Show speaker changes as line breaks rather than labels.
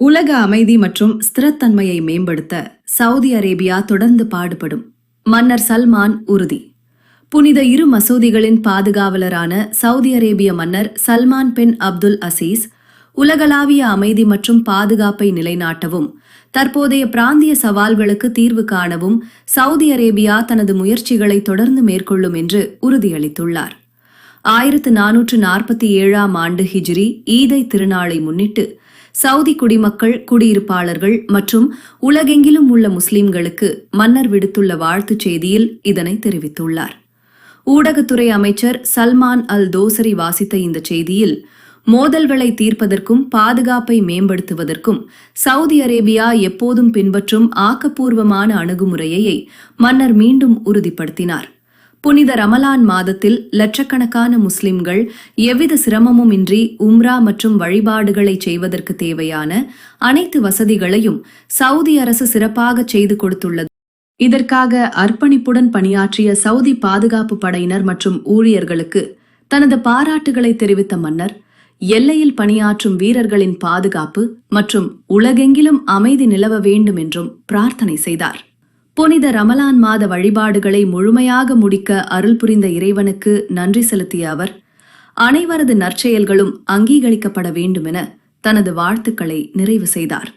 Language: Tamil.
உலக அமைதி மற்றும் ஸ்திரத்தன்மையை மேம்படுத்த சவுதி அரேபியா தொடர்ந்து பாடுபடும். மன்னர் சல்மான் உறுதி. புனித இரு மசூதிகளின் பாதுகாவலரான சவுதி அரேபிய மன்னர் சல்மான் பின் அப்துல் அசீஸ் உலகளாவிய அமைதி மற்றும் பாதுகாப்பை நிலைநாட்டவும் தற்போதைய பிராந்திய சவால்களுக்கு தீர்வு காணவும் சவுதி அரேபியா தனது முயற்சிகளை தொடர்ந்து மேற்கொள்ளும் என்று உறுதியளித்துள்ளார். 1447ஆம் ஆண்டு ஹிஜ்ரி ஈதை திருநாளை முன்னிட்டு சவுதி குடிமக்கள், குடியிருப்பாளர்கள் மற்றும் உலகெங்கிலும் உள்ள முஸ்லிம்களுக்கு மன்னர் விடுத்துள்ள வாழ்த்துச் செய்தியில் இதனை தெரிவித்துள்ளார். ஊடகத்துறை அமைச்சர் சல்மான் அல் தோசரி வாசித்த இந்த செய்தியில், மோதல்களை தீர்ப்பதற்கும் பாதுகாப்பை மேம்படுத்துவதற்கும் சவுதி அரேபியா எப்போதும் பின்பற்றும் ஆக்கப்பூர்வமான அணுகுமுறையை மன்னர் மீண்டும் உறுதிப்படுத்தினார். புனித ரமலான் மாதத்தில் லட்சக்கணக்கான முஸ்லிம்கள் எவ்வித சிரமமும் இன்றி உம்ரா மற்றும் வழிபாடுகளை செய்வதற்கு தேவையான அனைத்து வசதிகளையும் சவுதி அரசு சிறப்பாக செய்து கொடுத்துள்ளது. இதற்காக அர்ப்பணிப்புடன் பணியாற்றிய சவுதி பாதுகாப்பு படையினர் மற்றும் ஊழியர்களுக்கு தனது பாராட்டுகளை தெரிவித்த மன்னர், எல்லையில் பணியாற்றும் வீரர்களின் பாதுகாப்பு மற்றும் உலகெங்கிலும் அமைதி நிலவ வேண்டும் என்றும் பிரார்த்தனை செய்தார். புனித ரமலான் மாத வழிபாடுகளை முழுமையாக முடிக்க அருள் புரிந்த இறைவனுக்கு நன்றி செலுத்திய அவர், அனைவரது நற்செயல்களும் அங்கீகரிக்கப்பட வேண்டுமென தனது வாழ்த்துக்களை நிறைவு செய்தார்.